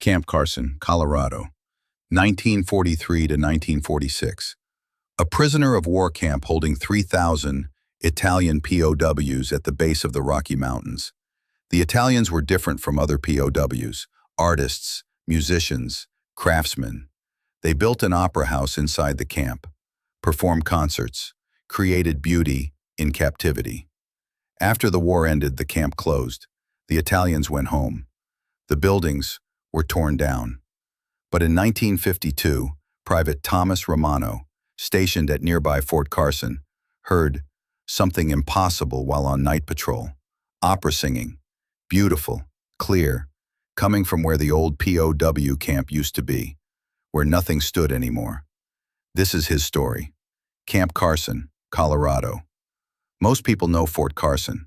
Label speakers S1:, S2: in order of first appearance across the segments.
S1: Camp Carson, Colorado, 1943 to 1946. A prisoner of war camp holding 3,000 Italian POWs at the base of the Rocky Mountains. The Italians were different from other POWs, artists, musicians, craftsmen. They built an opera house inside the camp, performed concerts, created beauty in captivity. After the war ended, the camp closed. The Italians went home. The buildings were torn down. But in 1952, Private Thomas Romano, stationed at nearby Fort Carson, heard something impossible while on night patrol. Opera singing, beautiful, clear, coming from where the old POW camp used to be, where nothing stood anymore. This is his story. Camp Carson, Colorado. Most people know Fort Carson,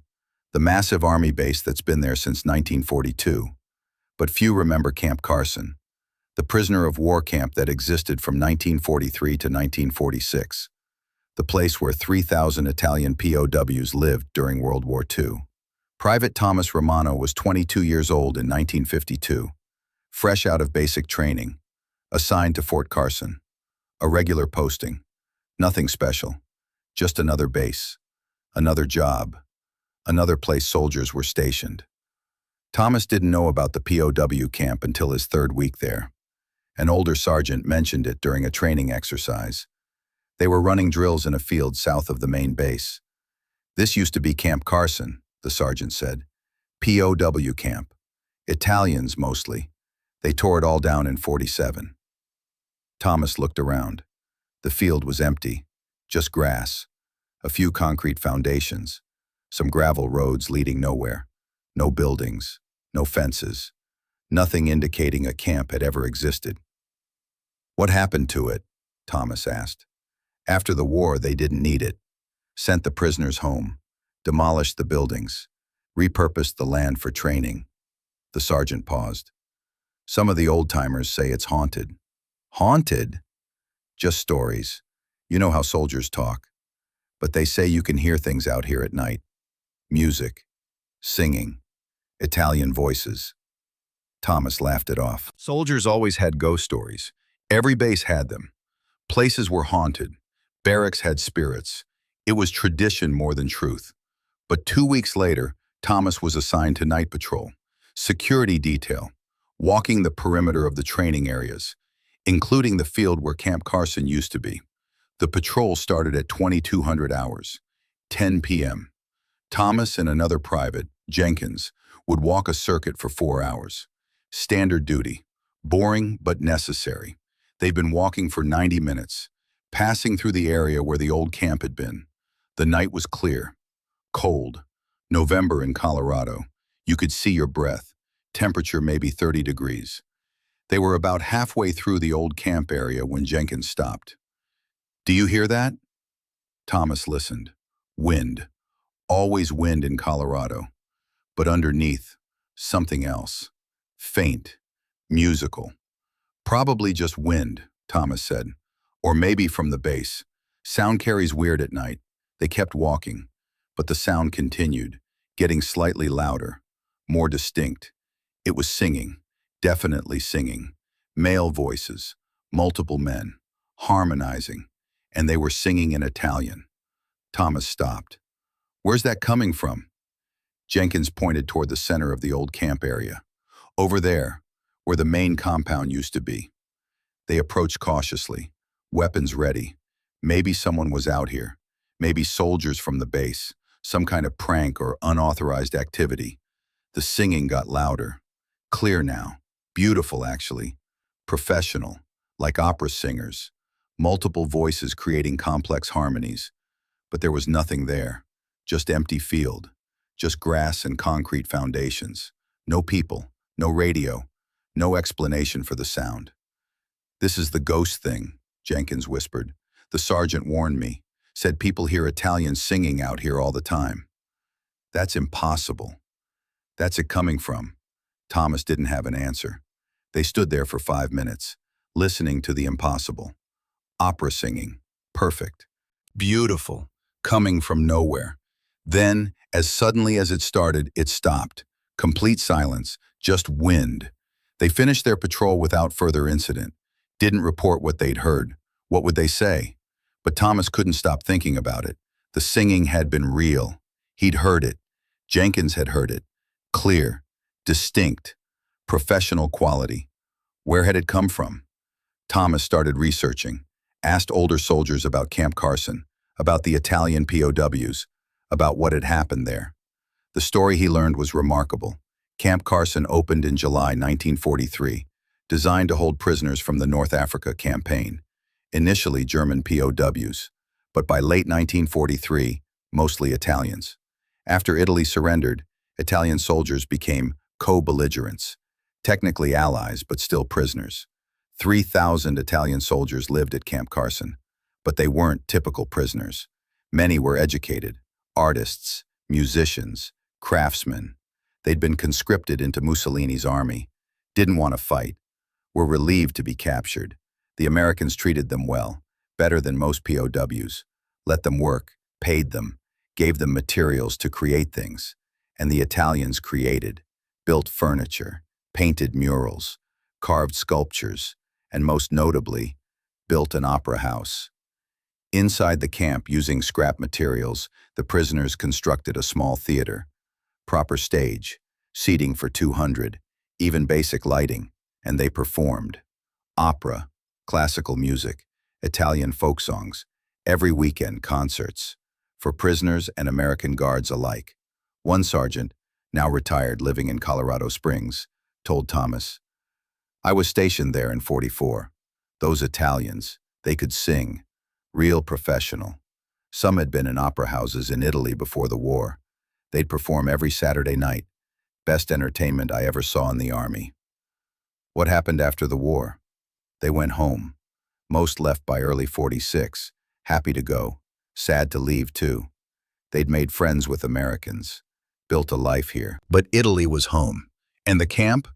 S1: the massive army base that's been there since 1942. But few remember Camp Carson, the prisoner of war camp that existed from 1943 to 1946, the place where 3,000 Italian POWs lived during World War II. Private Thomas Romano was 22 years old in 1952, fresh out of basic training, assigned to Fort Carson. A regular posting, nothing special, just another base, another job, another place soldiers were stationed. Thomas didn't know about the POW camp until his third week there. An older sergeant mentioned it during a training exercise. They were running drills in a field south of the main base. This used to be Camp Carson, the sergeant said. POW camp. Italians mostly. They tore it all down in '47. Thomas looked around. The field was empty, just grass, a few concrete foundations, some gravel roads leading nowhere, no buildings, no fences, nothing indicating a camp had ever existed. What happened to it? Thomas asked. After the war, they didn't need it. Sent the prisoners home, demolished the buildings, repurposed the land for training. The sergeant paused. Some of the old-timers say it's haunted. Haunted? Just stories. You know how soldiers talk. But they say you can hear things out here at night. Music, singing, Italian voices. Thomas laughed it off. Soldiers always had ghost stories. Every base had them. Places were haunted. Barracks had spirits. It was tradition more than truth. But 2 weeks later, Thomas was assigned to night patrol, security detail, walking the perimeter of the training areas, including the field where Camp Carson used to be. The patrol started at 2200 hours, 10 p.m. Thomas and another private, Jenkins, would walk a circuit for 4 hours. Standard duty, boring but necessary. They'd been walking for 90 minutes, passing through the area where the old camp had been. The night was clear, cold. November in Colorado. You could see your breath, temperature maybe 30 degrees. They were about halfway through the old camp area when Jenkins stopped. "Do you hear that?" Thomas listened. Wind. Always wind in Colorado. But underneath, something else. Faint. Musical. "Probably just wind," Thomas said. "Or maybe from the base. Sound carries weird at night." They kept walking, but the sound continued, getting slightly louder, more distinct. It was singing, definitely singing. Male voices, multiple men, harmonizing, and they were singing in Italian. Thomas stopped. "Where's that coming from?" Jenkins pointed toward the center of the old camp area. "Over there, where the main compound used to be." They approached cautiously, weapons ready. Maybe someone was out here. Maybe soldiers from the base, some kind of prank or unauthorized activity. The singing got louder. Clear now. Beautiful, actually. Professional, like opera singers. Multiple voices creating complex harmonies. But there was nothing there. Just empty field. Just grass and concrete foundations. No people, no radio, no explanation for the sound. "This is the ghost thing," Jenkins whispered. "The sergeant warned me. Said people hear Italians singing out here all the time." "That's impossible." "That's it coming from." Thomas didn't have an answer. They stood there for 5 minutes, listening to the impossible. Opera singing. Perfect. Beautiful. Coming from nowhere. Then, as suddenly as it started, it stopped. Complete silence. Just wind. They finished their patrol without further incident, didn't report what they'd heard. What would they say? But Thomas couldn't stop thinking about it. The singing had been real. He'd heard it. Jenkins had heard it. Clear, distinct, professional quality. Where had it come from? Thomas started researching, asked older soldiers about Camp Carson, about the Italian POWs, about what had happened there. The story he learned was remarkable. Camp Carson opened in July 1943, designed to hold prisoners from the North Africa campaign, initially German POWs, but by late 1943, mostly Italians. After Italy surrendered, Italian soldiers became co-belligerents, technically allies but still prisoners. 3,000 Italian soldiers lived at Camp Carson, but they weren't typical prisoners. Many were educated, artists, musicians, craftsmen. They'd been conscripted into Mussolini's army, didn't want to fight, were relieved to be captured. The Americans treated them well, better than most POWs, let them work, paid them, gave them materials to create things. And the Italians created, built furniture, painted murals, carved sculptures, and most notably, built an opera house. Inside the camp, using scrap materials, the prisoners constructed a small theater, proper stage, seating for 200, even basic lighting, and they performed. Opera, classical music, Italian folk songs, every weekend concerts, for prisoners and American guards alike. One sergeant, now retired living in Colorado Springs, told Thomas, "I was stationed there in '44. Those Italians, they could sing, real professional. Some had been in opera houses in Italy before the war. They'd perform every Saturday night. Best entertainment I ever saw in the Army." What happened after the war? They went home. Most left by early '46, happy to go, sad to leave too. They'd made friends with Americans, built a life here. But Italy was home. And the camp?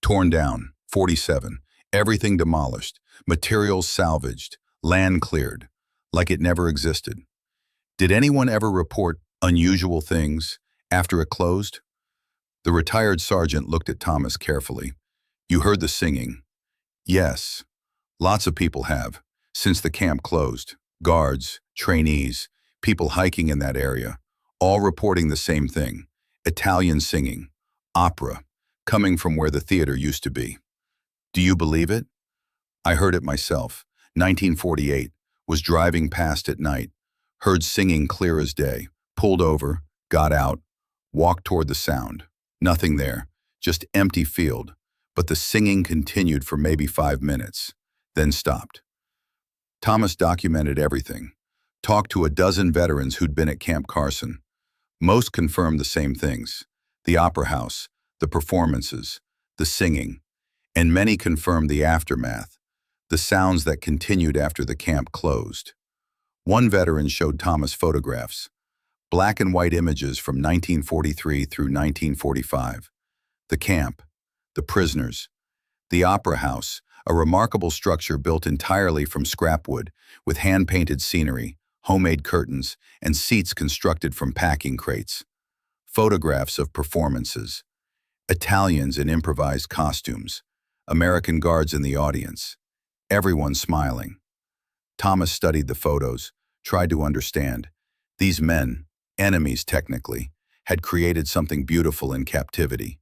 S1: Torn down, '47, everything demolished, materials salvaged, land cleared, like it never existed. Did anyone ever report unusual things after it closed? The retired sergeant looked at Thomas carefully. "You heard the singing." "Yes, lots of people have, since the camp closed. Guards, trainees, people hiking in that area, all reporting the same thing. Italian singing, opera, coming from where the theater used to be." "Do you believe it?" "I heard it myself. 1948, was driving past at night, heard singing clear as day, pulled over, got out, walked toward the sound. Nothing there, just empty field, but the singing continued for maybe 5 minutes, then stopped." Thomas documented everything, talked to a dozen veterans who'd been at Camp Carson. Most confirmed the same things: the opera house, the performances, the singing, and many confirmed the aftermath, the sounds that continued after the camp closed. One veteran showed Thomas photographs, black and white images from 1943 through 1945. The camp, the prisoners, the opera house, a remarkable structure built entirely from scrap wood, with hand-painted scenery, homemade curtains, and seats constructed from packing crates. Photographs of performances. Italians in improvised costumes, American guards in the audience, everyone smiling. Thomas studied the photos, tried to understand. These men, enemies technically, had created something beautiful in captivity,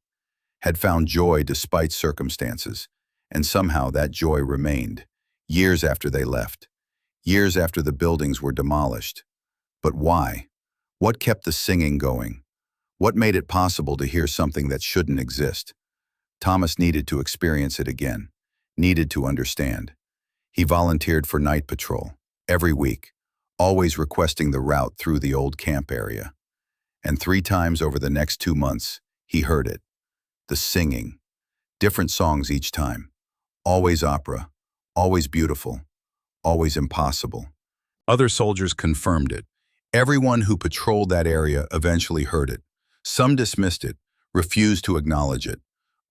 S1: had found joy despite circumstances, and somehow that joy remained, years after they left, years after the buildings were demolished. But why? What kept the singing going? What made it possible to hear something that shouldn't exist? Thomas needed to experience it again, needed to understand. He volunteered for night patrol, every week, always requesting the route through the old camp area. And 3 times over the next 2 months, he heard it. The singing. Different songs each time. Always opera, always beautiful, always impossible. Other soldiers confirmed it. Everyone who patrolled that area eventually heard it. Some dismissed it, refused to acknowledge it.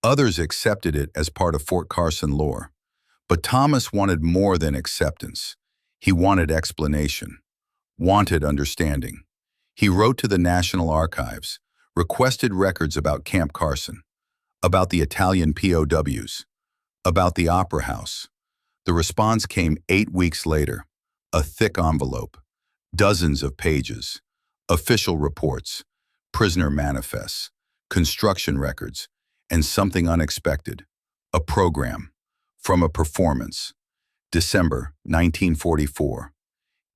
S1: Others accepted it as part of Fort Carson lore. But Thomas wanted more than acceptance. He wanted explanation, wanted understanding. He wrote to the National Archives, requested records about Camp Carson. about the Italian POWs, about the Opera House. The response came 8 weeks later, a thick envelope, dozens of pages, official reports, prisoner manifests, construction records, and something unexpected, a program from a performance. December 1944.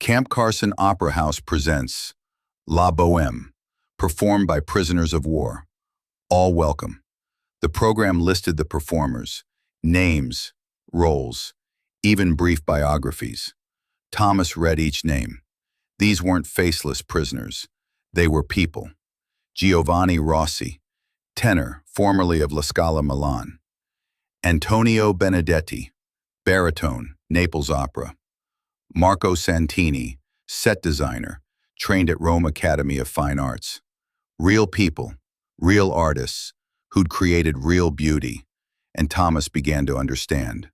S1: Camp Carson Opera House presents La Bohème, performed by prisoners of war. All welcome. The program listed the performers, names, roles, even brief biographies. Thomas read each name. These weren't faceless prisoners. They were people. Giovanni Rossi, tenor, formerly of La Scala Milan. Antonio Benedetti, baritone, Naples Opera. Marco Santini, set designer, trained at Rome Academy of Fine Arts. Real people, real artists, who'd created real beauty, and Thomas began to understand.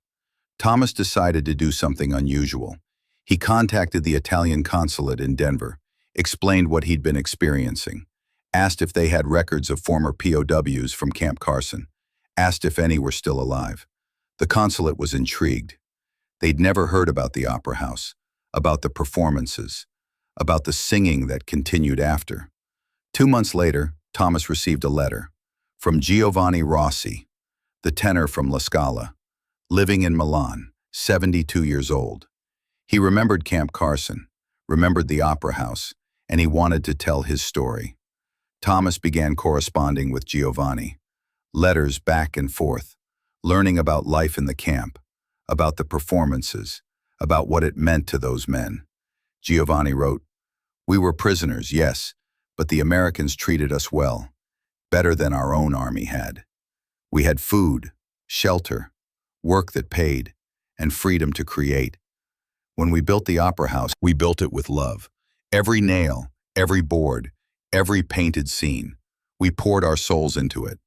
S1: Thomas decided to do something unusual. He contacted the Italian consulate in Denver, explained what he'd been experiencing, asked if they had records of former POWs from Camp Carson, asked if any were still alive. The consulate was intrigued. They'd never heard about the Opera House, about the performances, about the singing that continued after. 2 months later, Thomas received a letter from Giovanni Rossi, the tenor from La Scala, living in Milan, 72 years old. He remembered Camp Carson, remembered the Opera House, and he wanted to tell his story. Thomas began corresponding with Giovanni, letters back and forth, learning about life in the camp, about the performances, about what it meant to those men. Giovanni wrote, "We were prisoners, yes, but the Americans treated us well, better than our own army had. We had food, shelter, work that paid, and freedom to create. When we built the Opera House, we built it with love. Every nail, every board, every painted scene. We poured our souls into it."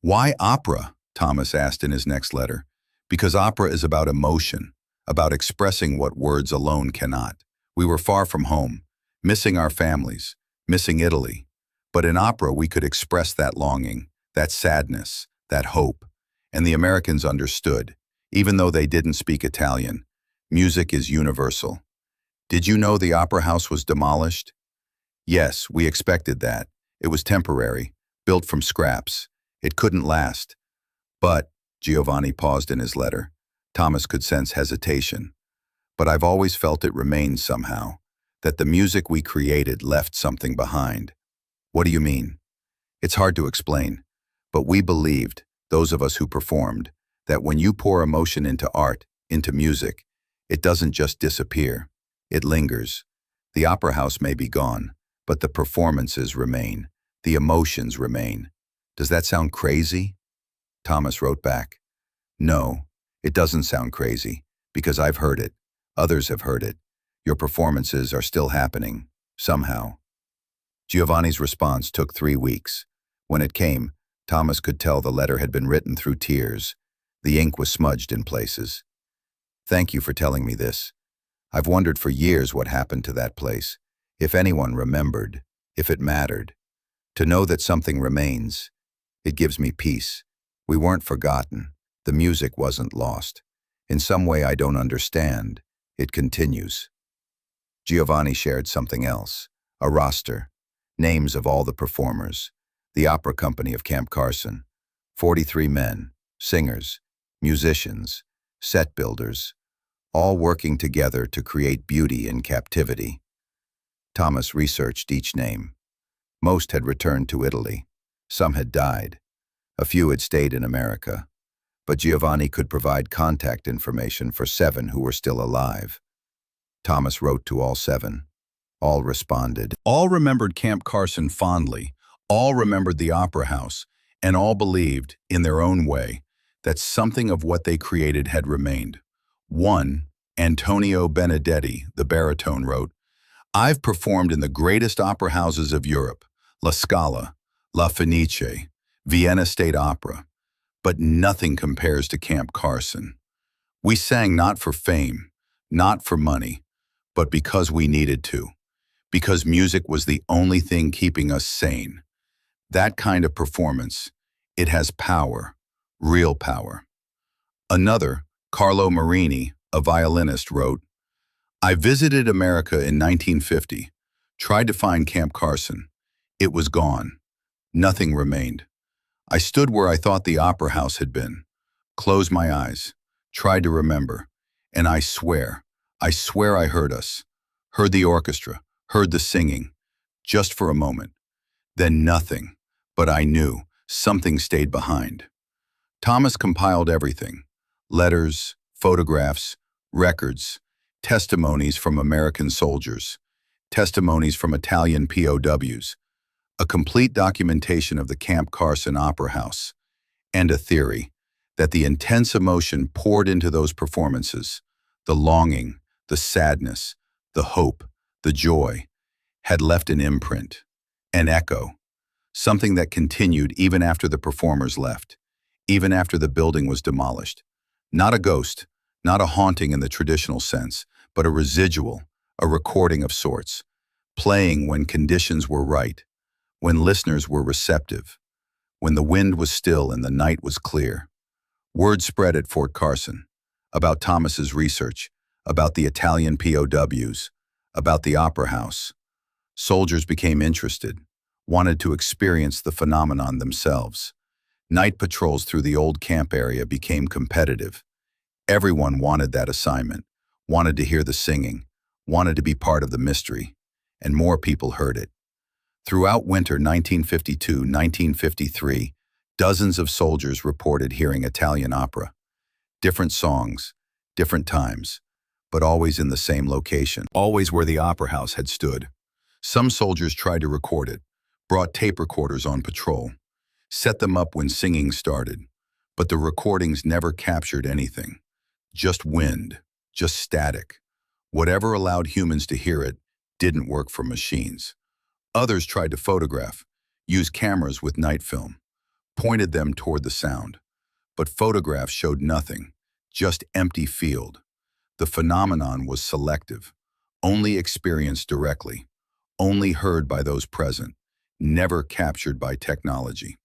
S1: "Why opera?" Thomas asked in his next letter. "Because opera is about emotion, about expressing what words alone cannot. We were far from home, missing our families, missing Italy. But in opera we could express that longing, that sadness, that hope. And the Americans understood, even though they didn't speak Italian. Music is universal. Did you know the Opera House was demolished? Yes, we expected that. It was temporary, built from scraps. It couldn't last. But," Giovanni paused in his letter. Thomas could sense hesitation. "But I've always felt it remained somehow, that the music we created left something behind." "What do you mean?" "It's hard to explain, but we believed, those of us who performed, that when you pour emotion into art, into music, it doesn't just disappear. It lingers. The Opera House may be gone, but the performances remain. The emotions remain. Does that sound crazy?" Thomas wrote back, "No, it doesn't sound crazy, because I've heard it. Others have heard it. Your performances are still happening, somehow." Giovanni's response took 3 weeks. When it came, Thomas could tell the letter had been written through tears. The ink was smudged in places. "Thank you for telling me this. I've wondered for years what happened to that place, if anyone remembered, if it mattered. To know that something remains, it gives me peace. We weren't forgotten. The music wasn't lost. In some way I don't understand, it continues." Giovanni shared something else, a roster, names of all the performers, the opera company of Camp Carson, 43 men, singers, musicians, set builders, all working together to create beauty in captivity. Thomas researched each name. Most had returned to Italy. Some had died. A few had stayed in America. But Giovanni could provide contact information for 7 who were still alive. Thomas wrote to all 7. All responded. All remembered Camp Carson fondly. All remembered the Opera House, and all believed, in their own way, that something of what they created had remained. One, Antonio Benedetti, the baritone, wrote, "I've performed in the greatest opera houses of Europe, La Scala, La Fenice, Vienna State Opera, but nothing compares to Camp Carson. We sang not for fame, not for money, but because we needed to, because music was the only thing keeping us sane. That kind of performance, It has power, real power. Another, Carlo Marini, a violinist, wrote, I visited America in 1950, tried to find Camp Carson. It was gone. Nothing remained. I stood where I thought the opera house had been, closed my eyes, tried to remember, and I swear I heard us, heard the orchestra, heard the singing, just for a moment. Then nothing, but I knew something stayed behind. Thomas compiled everything, letters, photographs, records, testimonies from American soldiers, testimonies from Italian POWs, a complete documentation of the Camp Carson Opera House, and a theory that the intense emotion poured into those performances, the longing, the sadness, the hope, the joy, had left an imprint, an echo, something that continued even after the performers left, even after the building was demolished. Not a ghost, not a haunting in the traditional sense, but a residual, a recording of sorts, playing when conditions were right, when listeners were receptive, when the wind was still and the night was clear. Word spread at Fort Carson about Thomas's research, about the Italian POWs, about the opera house. Soldiers became interested, wanted to experience the phenomenon themselves. Night patrols through the old camp area became competitive. Everyone wanted that assignment, wanted to hear the singing, wanted to be part of the mystery, and more people heard it. Throughout winter 1952-1953, dozens of soldiers reported hearing Italian opera. Different songs, different times, but always in the same location, always where the opera house had stood. Some soldiers tried to record it, brought tape recorders on patrol, set them up when singing started, but the recordings never captured anything. Just wind, just static. Whatever allowed humans to hear it didn't work for machines. Others tried to photograph, use cameras with night film, pointed them toward the sound. But photographs showed nothing, just empty field. The phenomenon was selective, only experienced directly, only heard by those present, never captured by technology.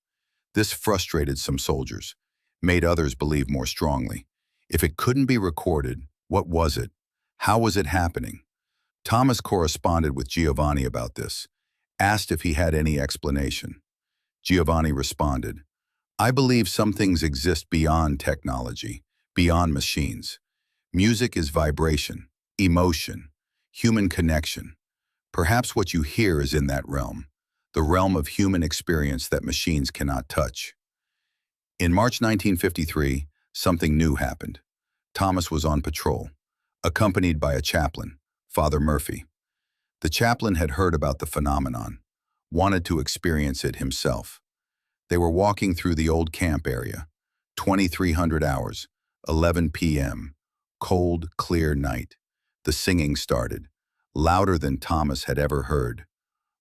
S1: This frustrated some soldiers, made others believe more strongly. If it couldn't be recorded, what was it? How was it happening? Thomas corresponded with Giovanni about this, asked if he had any explanation. Giovanni responded, I believe some things exist beyond technology, beyond machines. Music is vibration, emotion, human connection. Perhaps what you hear is in that realm, the realm of human experience that machines cannot touch. In March 1953, something new happened. Thomas was on patrol, accompanied by a chaplain, Father Murphy. The chaplain had heard about the phenomenon, wanted to experience it himself. They were walking through the old camp area, 2300 hours, 11 p.m., cold, clear night. The singing started, louder than Thomas had ever heard.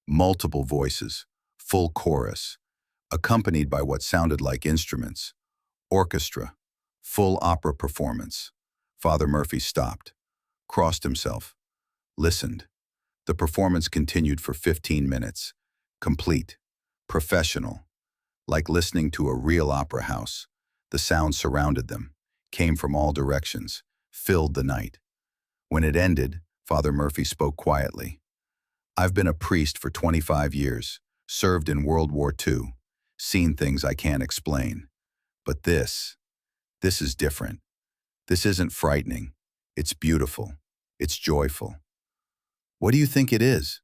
S1: Multiple voices, full chorus, accompanied by what sounded like instruments. Orchestra, full opera performance. Father Murphy stopped, crossed himself, listened. The performance continued for 15 minutes, complete, professional, like listening to a real opera house. The sound surrounded them, came from all directions, filled the night. When it ended, Father Murphy spoke quietly. I've been a priest for 25 years, served in World War II, seen things I can't explain. But this is different. This isn't frightening. It's beautiful. It's joyful. What do you think it is?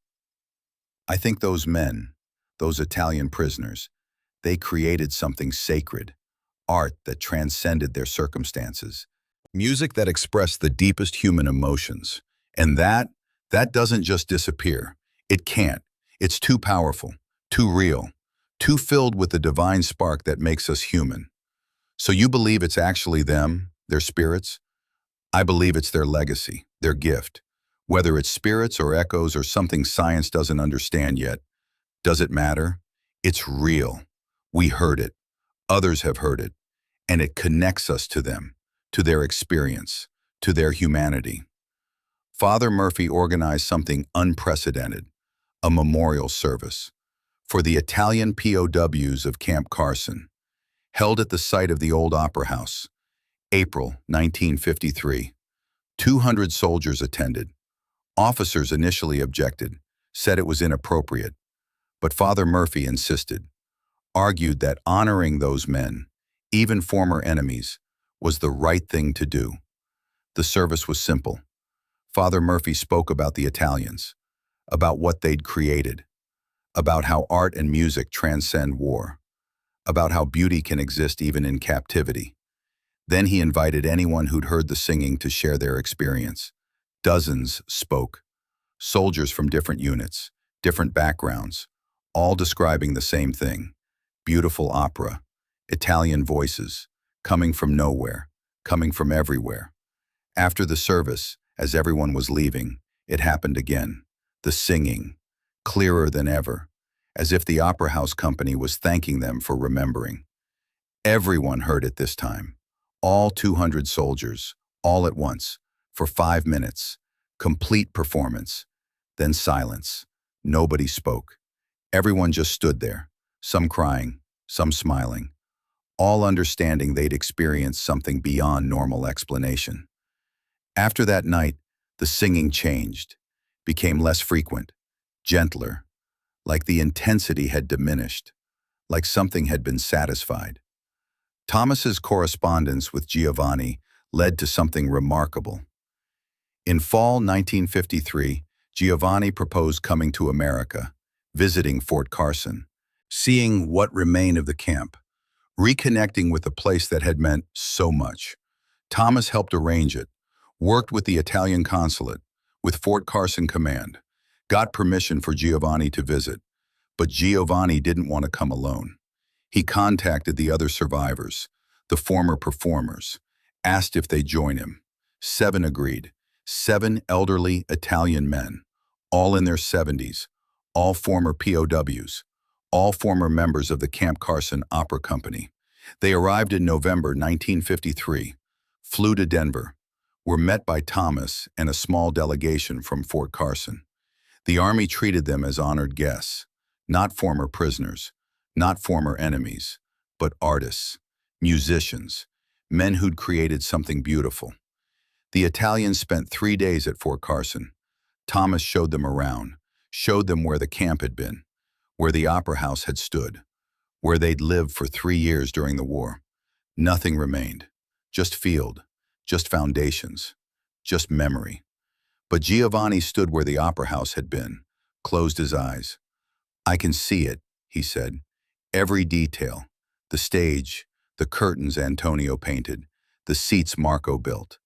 S1: I think those men, those Italian prisoners, they created something sacred, art that transcended their circumstances, music that expressed the deepest human emotions. And that doesn't just disappear. It can't. It's too powerful, too real, too filled with the divine spark that makes us human. So you believe it's actually them, their spirits? I believe it's their legacy, their gift. Whether it's spirits or echoes or something science doesn't understand yet, does it matter? It's real. We heard it. Others have heard it. And it connects us to them, to their experience, to their humanity. Father Murphy organized something unprecedented, a memorial service, for the Italian POWs of Camp Carson. held at the site of the old opera house. April 1953. 200 soldiers attended. Officers initially objected, said it was inappropriate, but Father Murphy insisted, argued that honoring those men, even former enemies, was the right thing to do. The service was simple. Father Murphy spoke about the Italians, about what they'd created, about how art and music transcend war, about how beauty can exist even in captivity. Then he invited anyone who'd heard the singing to share their experience. Dozens spoke, soldiers from different units, different backgrounds, all describing the same thing: beautiful opera, Italian voices, coming from nowhere, coming from everywhere. After the service, as everyone was leaving, it happened again. The singing, clearer than ever, as if the opera house company was thanking them for remembering. Everyone heard it this time. All 200 soldiers, all at once, for 5 minutes. Complete performance. Then silence. Nobody spoke. Everyone just stood there, some crying, some smiling, all understanding they'd experienced something beyond normal explanation. After that night, the singing changed, became less frequent, gentler, like the intensity had diminished, like something had been satisfied. Thomas's correspondence with Giovanni led to something remarkable. In fall 1953, Giovanni proposed coming to America, visiting Fort Carson, seeing what remained of the camp, reconnecting with a place that had meant so much. Thomas helped arrange it, worked with the Italian consulate, with Fort Carson Command, got permission for Giovanni to visit, but Giovanni didn't want to come alone. He contacted the other survivors, the former performers, asked if they'd join him. 7 agreed. 7 elderly Italian men, all in their 70s, all former POWs, all former members of the Camp Carson Opera Company. They arrived in November 1953, flew to Denver, were met by Thomas and a small delegation from Fort Carson. The Army treated them as honored guests, not former prisoners, not former enemies, but artists, musicians, men who'd created something beautiful. The Italians spent 3 days at Fort Carson. Thomas showed them around, showed them where the camp had been, where the opera house had stood, where they'd lived for 3 years during the war. Nothing remained, just field, just foundations, just memory. But Giovanni stood where the opera house had been, closed his eyes. "I can see it," he said. "Every detail, the stage, the curtains Antonio painted, the seats Marco built,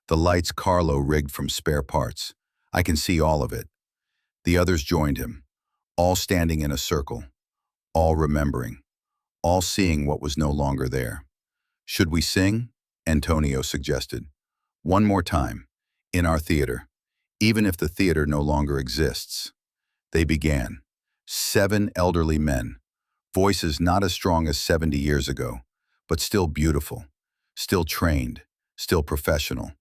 S1: the lights Carlo rigged from spare parts. I can see all of it." The others joined him, all standing in a circle, all remembering, all seeing what was no longer there. "Should we sing?" Antonio suggested. "One more time, in our theater, even if the theater no longer exists." They began. 7 elderly men, voices not as strong as 70 years ago, but still beautiful, still trained, still professional.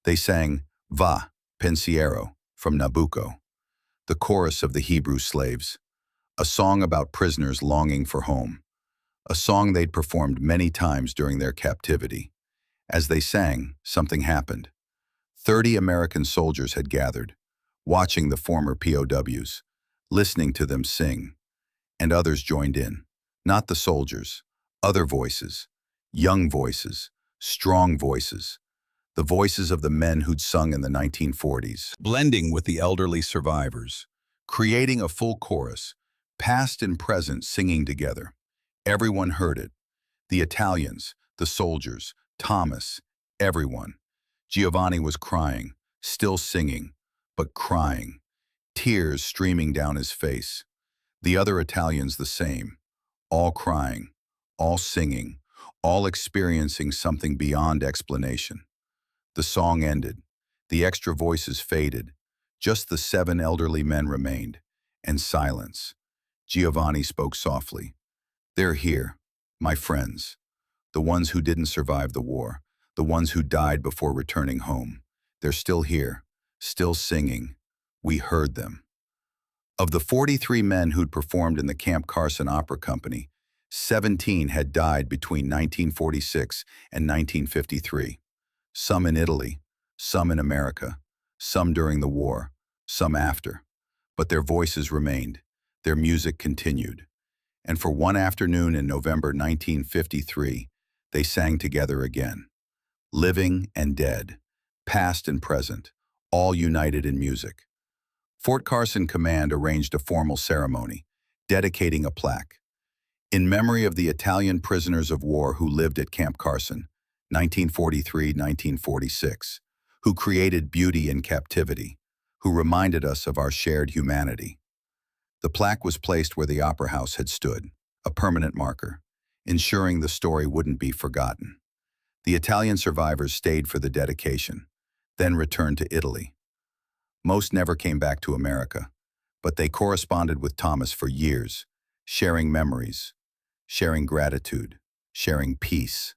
S1: They sang Va, Pensiero from Nabucco, the chorus of the Hebrew slaves, a song about prisoners longing for home, a song they'd performed many times during their captivity. As they sang, something happened. 30 American soldiers had gathered, watching the former POWs, listening to them sing, and others joined in. Not the soldiers, other voices, young voices, strong voices, the voices of the men who'd sung in the 1940s, blending with the elderly survivors, creating a full chorus, past and present singing together. Everyone heard it. The Italians, the soldiers, Thomas, everyone. Giovanni was crying, still singing, but crying, tears streaming down his face. The other Italians the same, all crying, all singing, all experiencing something beyond explanation. The song ended. The extra voices faded. Just the 7 elderly men remained, and silence. Giovanni spoke softly. "They're here, my friends, the ones who didn't survive the war, the ones who died before returning home. They're still here, still singing. We heard them." Of the 43 men who'd performed in the Camp Carson Opera Company, 17 had died between 1946 and 1953, some in Italy, some in America, some during the war, some after. But their voices remained, their music continued. And for one afternoon in November 1953, they sang together again. Living and dead, past and present, all united in music. Fort Carson Command arranged a formal ceremony, dedicating a plaque. In memory of the Italian prisoners of war who lived at Camp Carson, 1943-1946, who created beauty in captivity, who reminded us of our shared humanity. The plaque was placed where the Opera House had stood, a permanent marker, ensuring the story wouldn't be forgotten. The Italian survivors stayed for the dedication, then returned to Italy. Most never came back to America, but they corresponded with Thomas for years, sharing memories, sharing gratitude, sharing peace.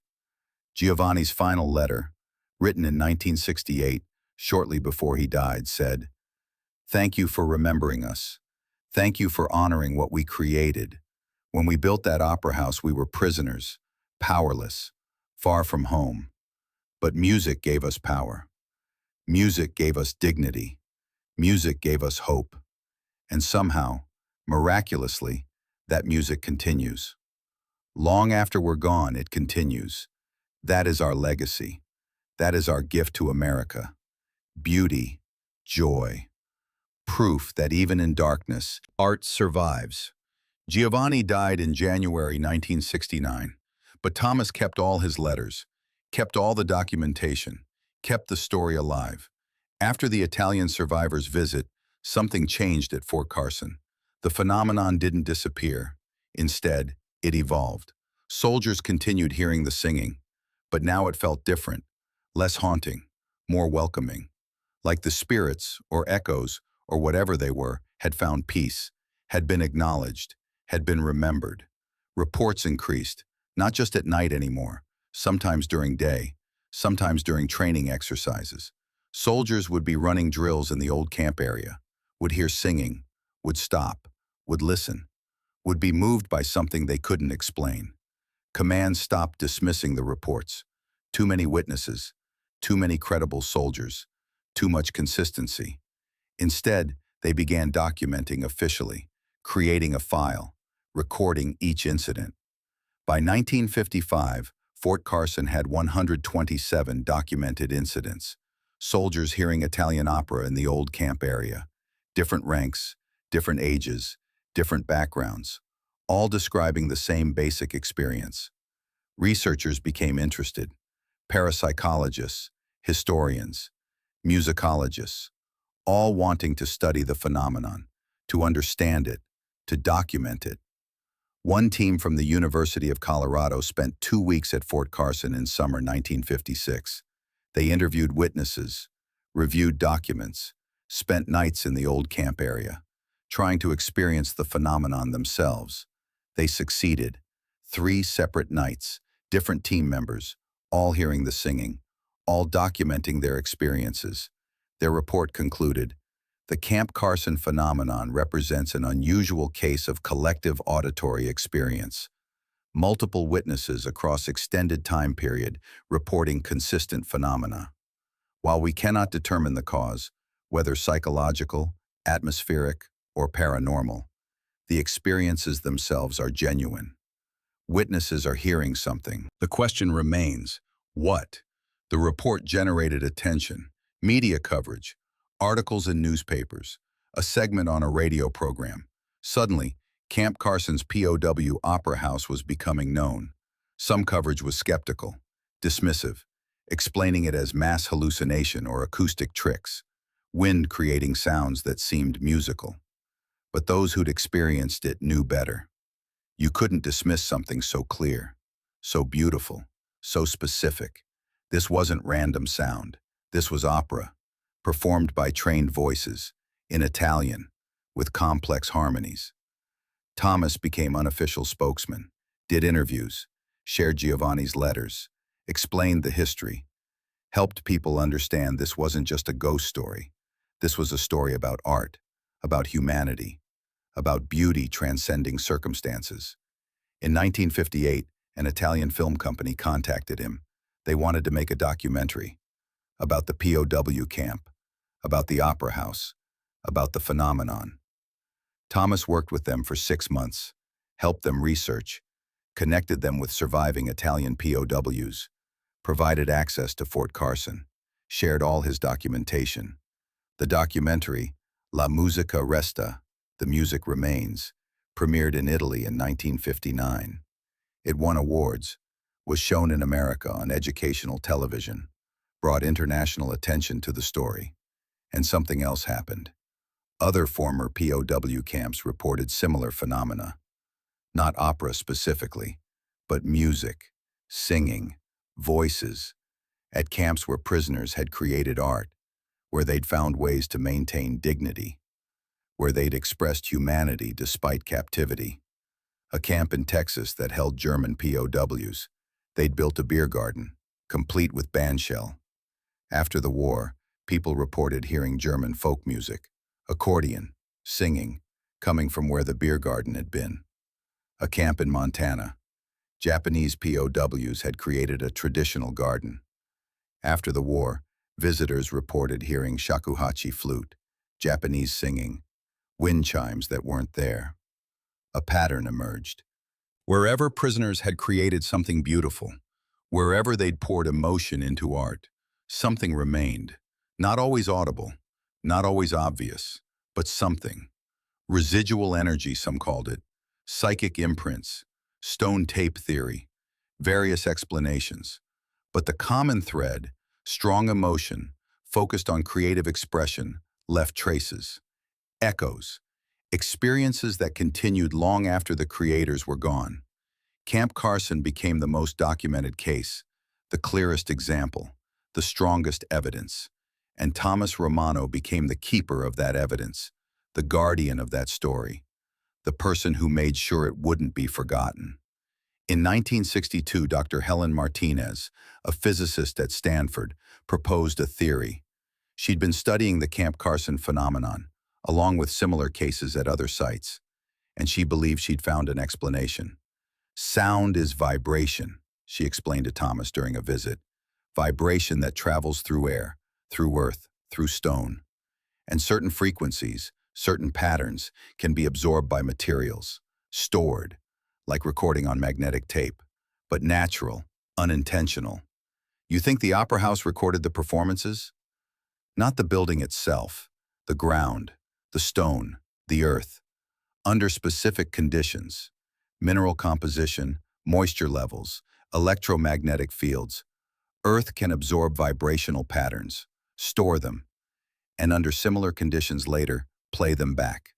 S1: Giovanni's final letter, written in 1968, shortly before he died, said, "Thank you for remembering us. Thank you for honoring what we created. When we built that opera house, we were prisoners, powerless, far from home. But music gave us power. Music gave us dignity. Music gave us hope. And somehow, miraculously, that music continues. Long after we're gone, it continues. That is our legacy. That is our gift to America. Beauty, joy, proof that even in darkness, art survives." Giovanni died in January 1969, but Thomas kept all his letters, kept all the documentation, kept the story alive. After the Italian survivors' visit, something changed at Fort Carson. The phenomenon didn't disappear. Instead, it evolved. Soldiers continued hearing the singing, but now it felt different, less haunting, more welcoming. Like the spirits, or echoes, or whatever they were, had found peace, had been acknowledged, had been remembered. Reports increased, not just at night anymore, sometimes during day, sometimes during training exercises. Soldiers would be running drills in the old camp area, would hear singing, would stop, would listen, would be moved by something they couldn't explain. Command stopped dismissing the reports. Too many witnesses, too many credible soldiers, too much consistency. Instead, they began documenting officially, creating a file, recording each incident. By 1955, Fort Carson had 127 documented incidents. Soldiers hearing Italian opera in the old camp area. Different ranks, different ages, different backgrounds, all describing the same basic experience. Researchers became interested. Parapsychologists, historians, musicologists, all wanting to study the phenomenon, to understand it, to document it. One team from the University of Colorado spent 2 weeks at Fort Carson in summer 1956. They interviewed witnesses, reviewed documents, spent nights in the old camp area, trying to experience the phenomenon themselves. They succeeded. 3 separate nights, different team members, all hearing the singing, all documenting their experiences. Their report concluded, "The Camp Carson phenomenon represents an unusual case of collective auditory experience. Multiple witnesses across extended time period reporting consistent phenomena. While we cannot determine the cause, whether psychological, atmospheric, or paranormal, the experiences themselves are genuine. Witnesses are hearing something. The question remains, what?" The report generated attention, media coverage, articles in newspapers, a segment on a radio program. Suddenly, Camp Carson's POW Opera House was becoming known. Some coverage was skeptical, dismissive, explaining it as mass hallucination or acoustic tricks, wind creating sounds that seemed musical. But those who'd experienced it knew better. You couldn't dismiss something so clear, so beautiful, so specific. This wasn't random sound. This was opera, performed by trained voices, in Italian, with complex harmonies. Thomas became unofficial spokesman, did interviews, shared Giovanni's letters, explained the history, helped people understand this wasn't just a ghost story. This was a story about art, about humanity, about beauty transcending circumstances. In 1958, an Italian film company contacted him. They wanted to make a documentary about the POW camp, about the opera house, about the phenomenon. Thomas worked with them for 6 months, helped them research, connected them with surviving Italian POWs, provided access to Fort Carson, shared all his documentation. The documentary, La Musica Resta, The Music Remains, premiered in Italy in 1959. It won awards, was shown in America on educational television, brought international attention to the story. And something else happened. Other former POW camps reported similar phenomena. Not opera specifically, but music, singing, voices, at camps where prisoners had created art, where they'd found ways to maintain dignity, where they'd expressed humanity despite captivity. A camp in Texas that held German POWs. They'd built a beer garden, complete with bandshell. After the war, people reported hearing German folk music, accordion, singing, coming from where the beer garden had been. A camp in Montana. Japanese POWs had created a traditional garden. After the war, visitors reported hearing shakuhachi flute, Japanese singing, wind chimes that weren't there. A pattern emerged. Wherever prisoners had created something beautiful, wherever they'd poured emotion into art, something remained. Not always audible, not always obvious, but something. Residual energy, some called it. Psychic imprints, stone tape theory, various explanations. But the common thread, strong emotion, focused on creative expression, left traces, echoes, experiences that continued long after the creators were gone. Camp Carson became the most documented case, the clearest example, the strongest evidence. And Thomas Romano became the keeper of that evidence, the guardian of that story, the person who made sure it wouldn't be forgotten. In 1962, Dr. Helen Martinez, a physicist at Stanford, proposed a theory. She'd been studying the Camp Carson phenomenon, along with similar cases at other sites, and she believed she'd found an explanation. Sound is vibration, she explained to Thomas during a visit. Vibration that travels through air, through earth, through stone. And certain frequencies, certain patterns, can be absorbed by materials, stored, like recording on magnetic tape, but natural, unintentional. You think the opera house recorded the performances? Not the building itself, the ground, the stone, the earth, under specific conditions, mineral composition, moisture levels, electromagnetic fields. Earth can absorb vibrational patterns, store them, and under similar conditions later, play them back.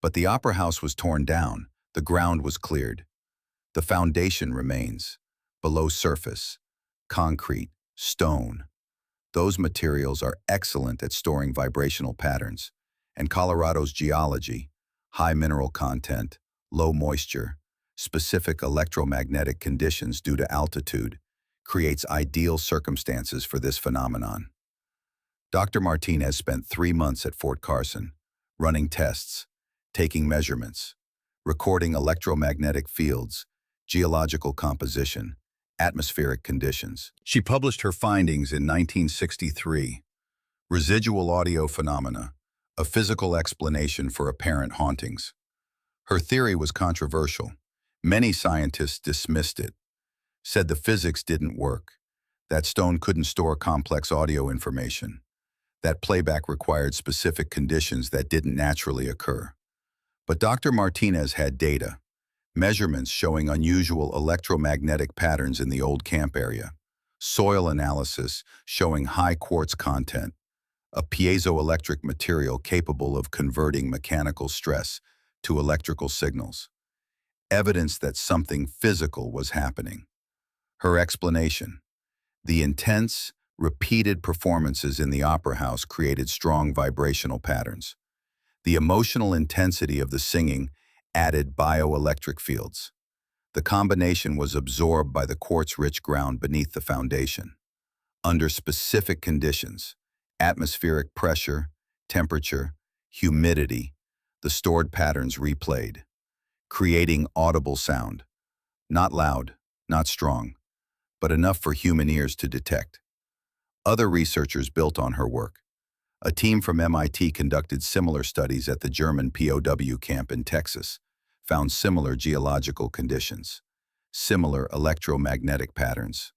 S1: But the opera house was torn down, the ground was cleared. The foundation remains, below surface, concrete, stone. Those materials are excellent at storing vibrational patterns, and Colorado's geology, high mineral content, low moisture, specific electromagnetic conditions due to altitude, creates ideal circumstances for this phenomenon. Dr. Martinez spent 3 months at Fort Carson, running tests, taking measurements, recording electromagnetic fields, geological composition, atmospheric conditions. She published her findings in 1963, Residual Audio Phenomena, a physical explanation for apparent hauntings. Her theory was controversial. Many scientists dismissed it, said the physics didn't work, that stone couldn't store complex audio information, that playback required specific conditions that didn't naturally occur. But Dr. Martinez had data, measurements showing unusual electromagnetic patterns in the old camp area, soil analysis showing high quartz content, a piezoelectric material capable of converting mechanical stress to electrical signals, evidence that something physical was happening. Her explanation: the intense, repeated performances in the opera house created strong vibrational patterns. The emotional intensity of the singing added bioelectric fields. The combination was absorbed by the quartz-rich ground beneath the foundation. Under specific conditions, atmospheric pressure, temperature, humidity, the stored patterns replayed, creating audible sound, Not loud, not strong, but enough for human ears to detect. Other researchers built on her work. A team from MIT conducted similar studies at the German POW camp in Texas, found similar geological conditions, similar electromagnetic patterns,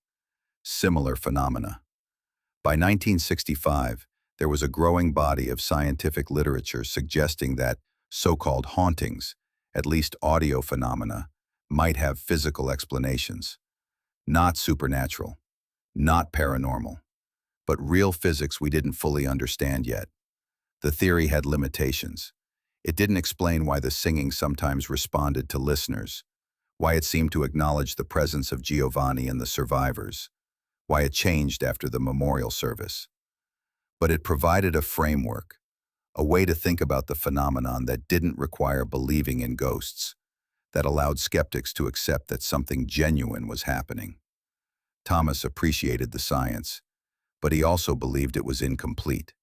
S1: similar phenomena. By 1965, there was a growing body of scientific literature suggesting that so-called hauntings, at least audio phenomena, might have physical explanations, not supernatural, not paranormal, but real physics we didn't fully understand yet. The theory had limitations. It didn't explain why the singing sometimes responded to listeners, why it seemed to acknowledge the presence of Giovanni and the survivors, why it changed after the memorial service. But it provided a framework, a way to think about the phenomenon that didn't require believing in ghosts, that allowed skeptics to accept that something genuine was happening. Thomas appreciated the science, but he also believed it was incomplete.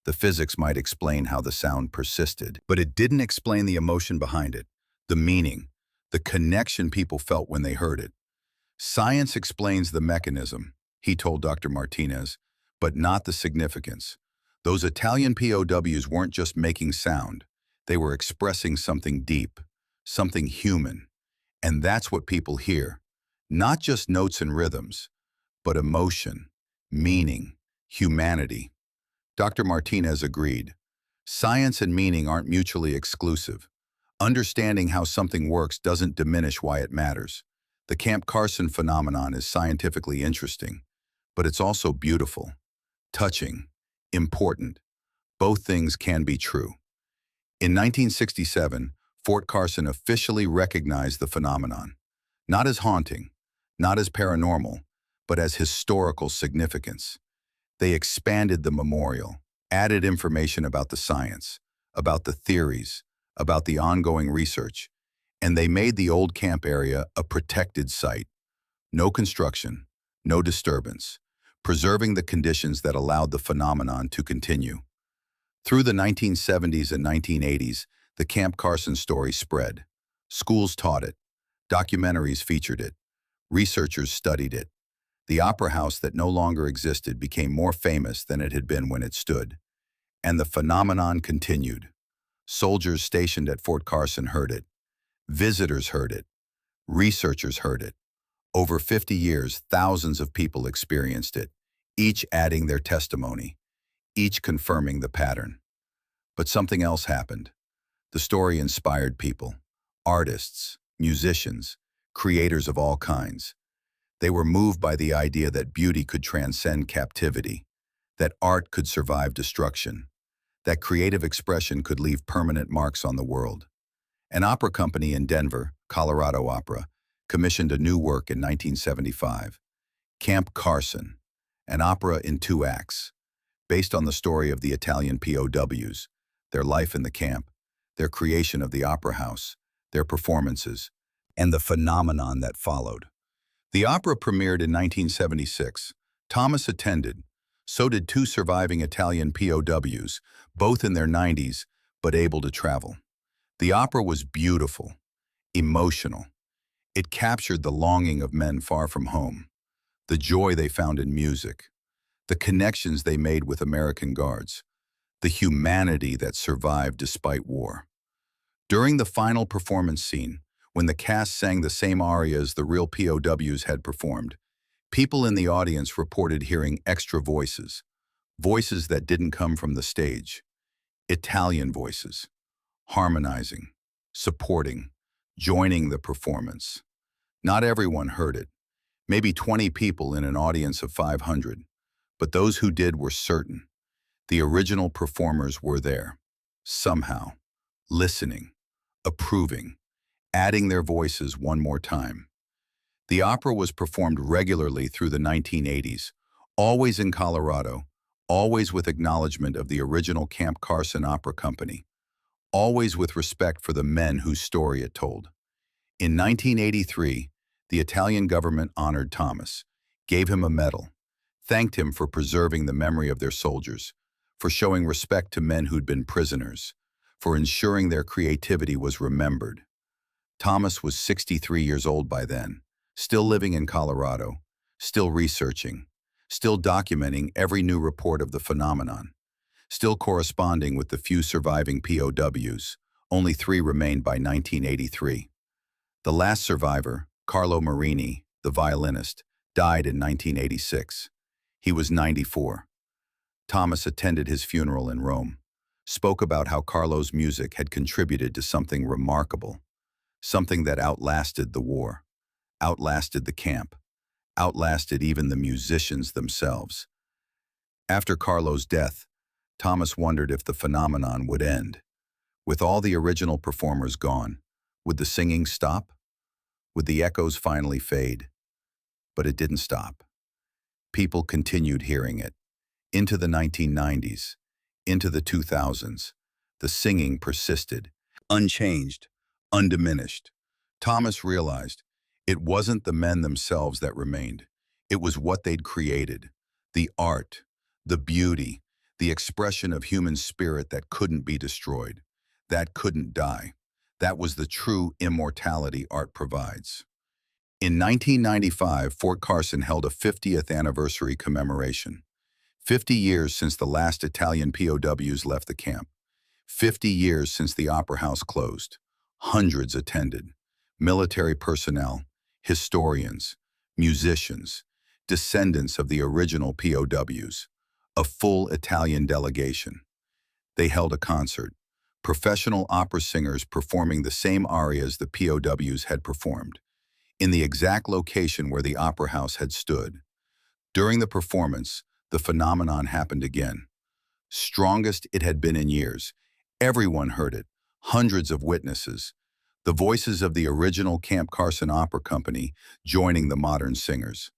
S1: The physics might explain how the sound persisted, but it didn't explain the emotion behind it, the meaning, the connection people felt when they heard it. Science explains the mechanism, he told Dr. Martinez, but not the significance. Those Italian POWs weren't just making sound. They were expressing something deep, something human. And that's what people hear. Not just notes and rhythms, but emotion, meaning, humanity. Dr. Martinez agreed. Science and meaning aren't mutually exclusive. Understanding how something works doesn't diminish why it matters. The Camp Carson phenomenon is scientifically interesting, but it's also beautiful, touching, important. Both things can be true. In 1967, Fort Carson officially recognized the phenomenon, not as haunting, not as paranormal, but as historical significance. They expanded the memorial, added information about the science, about the theories, about the ongoing research, and they made the old camp area a protected site. No construction, no disturbance, preserving the conditions that allowed the phenomenon to continue. Through the 1970s and 1980s, the Camp Carson story spread. Schools taught it, documentaries featured it, researchers studied it. The opera house that no longer existed became more famous than it had been when it stood. And the phenomenon continued. Soldiers stationed at Fort Carson heard it. Visitors heard it. Researchers heard it. Over 50 years, thousands of people experienced it, each adding their testimony, each confirming the pattern. But something else happened. The story inspired people, artists, musicians, creators of all kinds. They were moved by the idea that beauty could transcend captivity, that art could survive destruction, that creative expression could leave permanent marks on the world. An opera company in Denver, Colorado Opera, commissioned a new work in 1975, Camp Carson, an opera in 2 acts, based on the story of the Italian POWs, their life in the camp, their creation of the opera house, their performances, and the phenomenon that followed. The opera premiered in 1976. Thomas attended. So did 2 surviving Italian POWs, both in their 90s, but able to travel. The opera was beautiful, emotional. It captured the longing of men far from home, the joy they found in music, the connections they made with American guards, the humanity that survived despite war. During the final performance scene, when the cast sang the same arias the real POWs had performed, people in the audience reported hearing extra voices, voices that didn't come from the stage, Italian voices, harmonizing, supporting, joining the performance. Not everyone heard it, maybe 20 people in an audience of 500, but those who did were certain. The original performers were there, somehow, listening, approving, adding their voices one more time. The opera was performed regularly through the 1980s, always in Colorado, always with acknowledgement of the original Camp Carson Opera Company, always with respect for the men whose story it told. In 1983, the Italian government honored Thomas, gave him a medal, thanked him for preserving the memory of their soldiers, for showing respect to men who'd been prisoners, for ensuring their creativity was remembered. Thomas was 63 years old by then, still living in Colorado, still researching, still documenting every new report of the phenomenon, still corresponding with the few surviving POWs. Only 3 remained by 1983. The last survivor, Carlo Marini, the violinist, died in 1986. He was 94. Thomas attended his funeral in Rome, spoke about how Carlo's music had contributed to something remarkable, something that outlasted the war, outlasted the camp, outlasted even the musicians themselves. After Carlo's death, Thomas wondered if the phenomenon would end. With all the original performers gone, would the singing stop? Would the echoes finally fade? But it didn't stop. People continued hearing it. Into the 1990s, into the 2000s, the singing persisted, unchanged, undiminished. Thomas realized it wasn't the men themselves that remained. It was what they'd created, the art, the beauty, the expression of human spirit that couldn't be destroyed, that couldn't die. That was the true immortality art provides. In 1995, Fort Carson held a 50th anniversary commemoration. 50 years since the last Italian POWs left the camp. 50 years since the Opera House closed. Hundreds attended. Military personnel, historians, musicians, descendants of the original POWs. A full Italian delegation. They held a concert. Professional opera singers performing the same arias the POWs had performed, in the exact location where the Opera House had stood. During the performance, the phenomenon happened again. Strongest it had been in years. Everyone heard it, hundreds of witnesses. The voices of the original Camp Carson Opera Company joining the modern singers,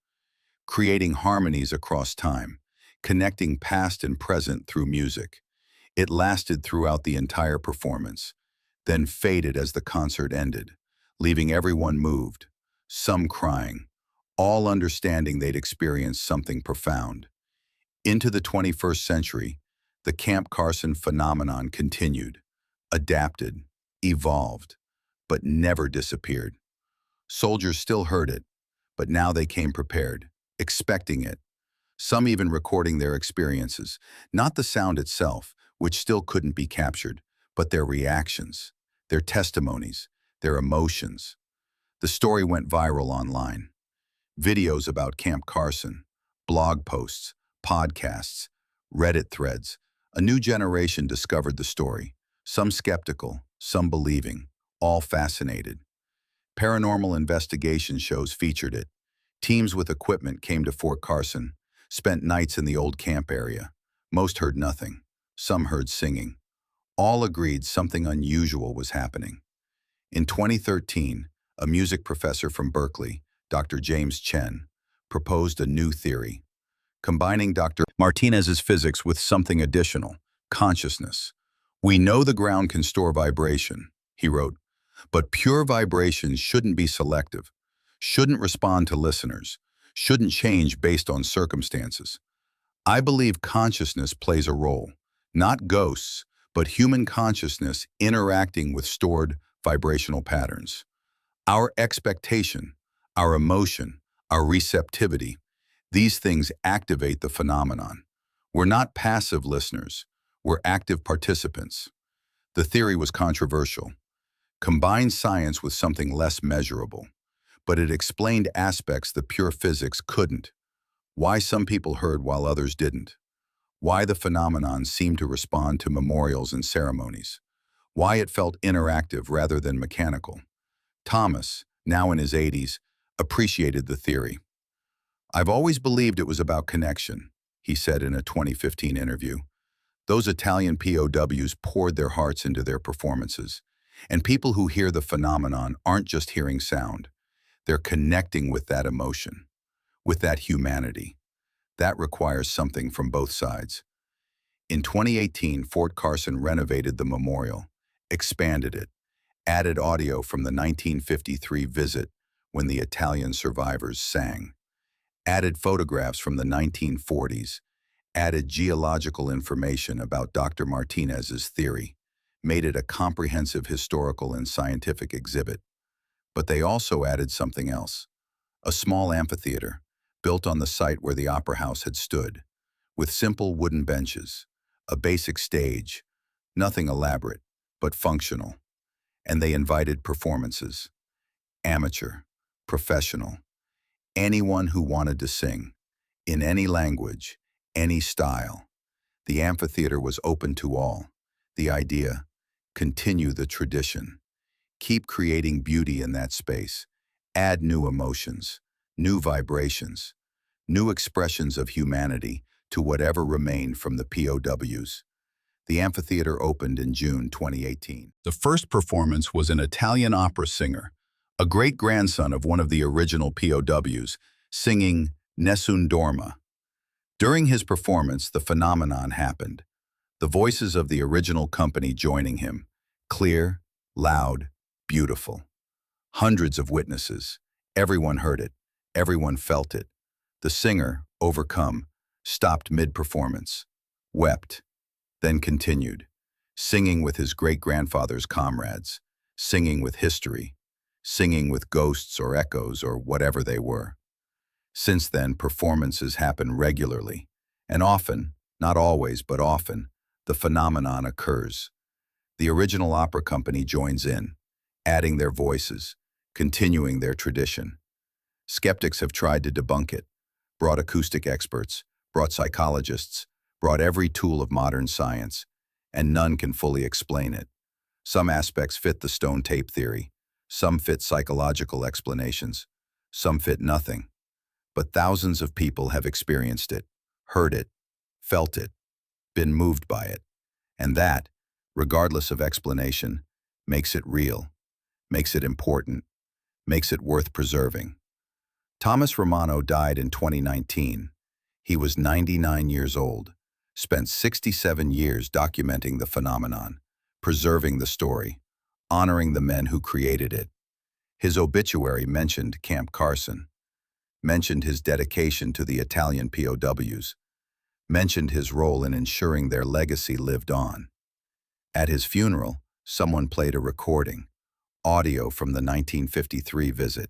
S1: creating harmonies across time, connecting past and present through music. It lasted throughout the entire performance, then faded as the concert ended, leaving everyone moved, some crying, all understanding they'd experienced something profound. Into the 21st century, the Camp Carson phenomenon continued, adapted, evolved, but never disappeared. Soldiers still heard it, but now they came prepared, expecting it. Some even recording their experiences, not the sound itself, which still couldn't be captured, but their reactions, their testimonies, their emotions. The story went viral online. Videos about Camp Carson, blog posts, podcasts, Reddit threads. A new generation discovered the story, some skeptical, some believing, all fascinated. Paranormal investigation shows featured it. Teams with equipment came to Fort Carson, spent nights in the old camp area. Most heard nothing. Some heard singing. All agreed something unusual was happening. In 2013, a music professor from Berkeley, Dr. James Chen, proposed a new theory, combining Dr. Martinez's physics with something additional, consciousness. "We know the ground can store vibration," he wrote, "but pure vibrations shouldn't be selective, shouldn't respond to listeners, shouldn't change based on circumstances. I believe consciousness plays a role, not ghosts, but human consciousness interacting with stored vibrational patterns. Our expectation, our emotion, our receptivity, these things activate the phenomenon. We're not passive listeners, we're active participants." The theory was controversial, combined science with something less measurable, but it explained aspects the pure physics couldn't. Why some people heard while others didn't. Why the phenomenon seemed to respond to memorials and ceremonies. Why it felt interactive rather than mechanical. Thomas, now in his 80s, appreciated the theory. "I've always believed it was about connection," he said in a 2015 interview. "Those Italian POWs poured their hearts into their performances, and people who hear the phenomenon aren't just hearing sound. They're connecting with that emotion, with that humanity. That requires something from both sides." In 2018, Fort Carson renovated the memorial, expanded it, added audio from the 1953 visit when the Italian survivors sang, added photographs from the 1940s, added geological information about Dr. Martinez's theory, made it a comprehensive historical and scientific exhibit. But they also added something else. A small amphitheater, built on the site where the opera house had stood, with simple wooden benches, a basic stage, nothing elaborate, but functional. And they invited performances. Amateur, professional, anyone who wanted to sing, in any language, any style. The amphitheater was open to all. The idea, continue the tradition. Keep creating beauty in that space. Add new emotions, new vibrations, new expressions of humanity to whatever remained from the POWs. The amphitheater opened in June 2018. The first performance was an Italian opera singer, a great-grandson of one of the original POWs, singing Nessun Dorma. During his performance, the phenomenon happened. The voices of the original company joining him, clear, loud, beautiful. Hundreds of witnesses. Everyone heard it. Everyone felt it. The singer, overcome, stopped mid-performance, wept, then continued, singing with his great-grandfather's comrades, singing with history, singing with ghosts or echoes or whatever they were. Since then, performances happen regularly, and often, not always, but often, the phenomenon occurs. The original opera company joins in, adding their voices, continuing their tradition. Skeptics have tried to debunk it, brought acoustic experts, brought psychologists, brought every tool of modern science, and none can fully explain it. Some aspects fit the stone tape theory, some fit psychological explanations, some fit nothing. But thousands of people have experienced it, heard it, felt it, been moved by it. And that, regardless of explanation, makes it real, makes it important, makes it worth preserving. Thomas Romano died in 2019. He was 99 years old, spent 67 years documenting the phenomenon, preserving the story, honoring the men who created it. His obituary mentioned Camp Carson, mentioned his dedication to the Italian POWs, mentioned his role in ensuring their legacy lived on. At his funeral, someone played a recording, audio from the 1953 visit.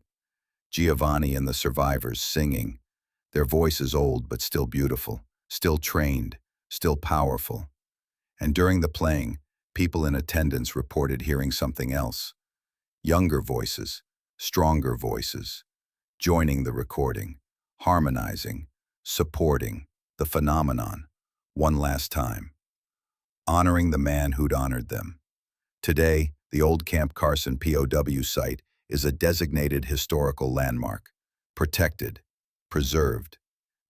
S1: Giovanni and the survivors singing, their voices old but still beautiful, still trained, still powerful. And during the playing, people in attendance reported hearing something else. Younger voices, stronger voices, joining the recording, harmonizing, supporting the phenomenon, one last time, honoring the man who'd honored them. Today, the old Camp Carson POW site is a designated historical landmark, protected, preserved,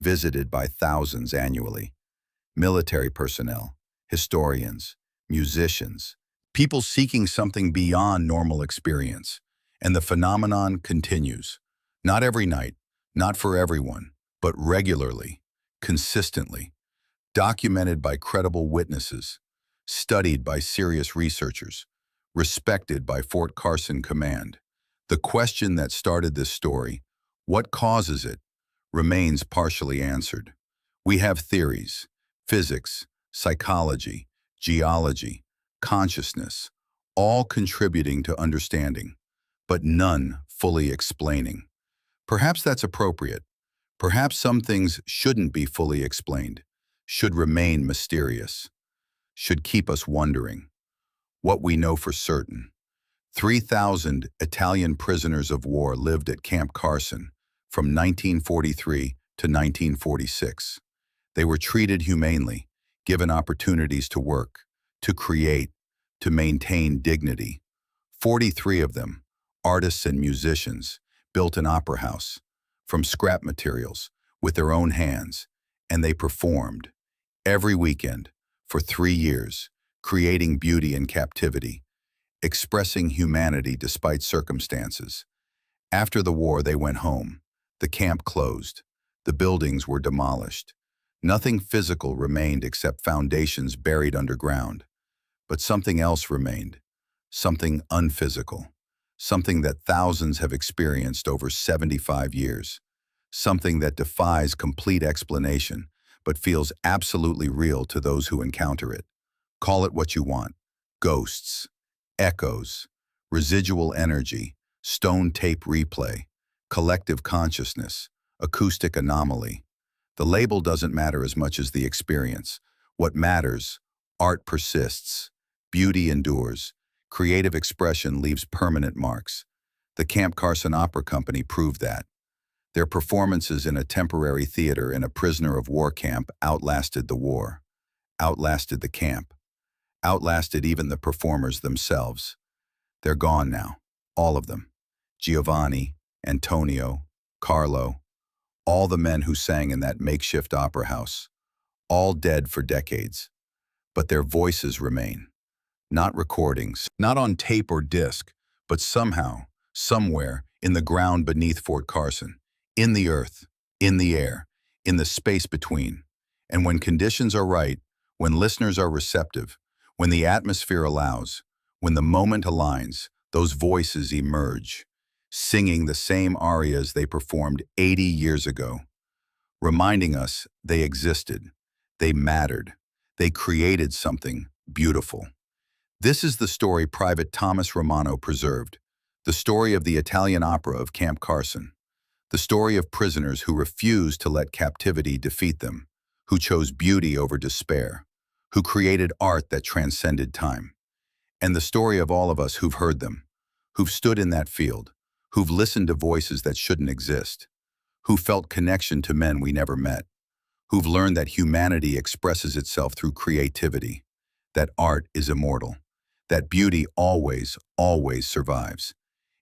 S1: visited by thousands annually. Military personnel, historians, musicians, people seeking something beyond normal experience. And the phenomenon continues. Not every night, not for everyone, but regularly, consistently, documented by credible witnesses, studied by serious researchers, respected by Fort Carson Command. The question that started this story, what causes it, remains partially answered. We have theories, physics, psychology, geology, consciousness, all contributing to understanding, but none fully explaining. Perhaps that's appropriate. Perhaps some things shouldn't be fully explained, should remain mysterious, should keep us wondering. What we know for certain: 3,000 Italian prisoners of war lived at Camp Carson from 1943 to 1946. They were treated humanely, given opportunities to work, to create, to maintain dignity. 43 of them, artists and musicians, built an opera house from scrap materials with their own hands, and they performed every weekend for 3 years, creating beauty in captivity, expressing humanity despite circumstances. After the war, they went home. The camp closed. The buildings were demolished. Nothing physical remained except foundations buried underground. But something else remained, something unphysical, something that thousands have experienced over 75 years, something that defies complete explanation but feels absolutely real to those who encounter it. Call it what you want: ghosts, echoes, residual energy, Stone tape replay, collective consciousness, acoustic anomaly. The label doesn't matter as much as the experience. What matters, art persists, beauty endures, creative expression leaves permanent marks. The Camp Carson Opera Company proved that. Their performances in a temporary theater in a prisoner of war camp outlasted the war, outlasted the camp, outlasted even the performers themselves. They're gone now, all of them. Giovanni, Antonio, Carlo, all the men who sang in that makeshift opera house, all dead for decades. But their voices remain. Not recordings, not on tape or disc, but somehow, somewhere, in the ground beneath Fort Carson, in the earth, in the air, in the space between. And when conditions are right, when listeners are receptive, when the atmosphere allows, when the moment aligns, those voices emerge, singing the same arias they performed 80 years ago, reminding us they existed, they mattered, they created something beautiful. This is the story Private Thomas Romano preserved, the story of the Italian opera of Camp Carson, the story of prisoners who refused to let captivity defeat them, who chose beauty over despair, who created art that transcended time, and the story of all of us who've heard them, who've stood in that field, who've listened to voices that shouldn't exist, who felt connection to men we never met, who've learned that humanity expresses itself through creativity, that art is immortal, that beauty always, always survives.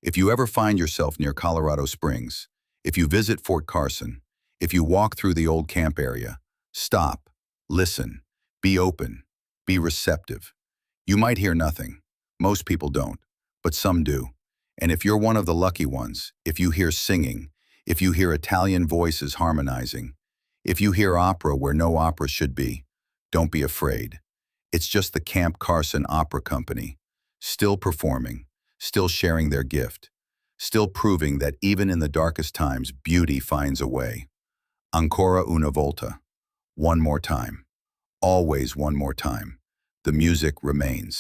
S1: If you ever find yourself near Colorado Springs, if you visit Fort Carson, if you walk through the old camp area, stop, listen, be open, be receptive. You might hear nothing. Most people don't, but some do. And if you're one of the lucky ones, if you hear singing, if you hear Italian voices harmonizing, if you hear opera where no opera should be, don't be afraid. It's just the Camp Carson Opera Company, still performing, still sharing their gift, still proving that even in the darkest times, beauty finds a way. Ancora una volta. One more time. Always one more time. The music remains.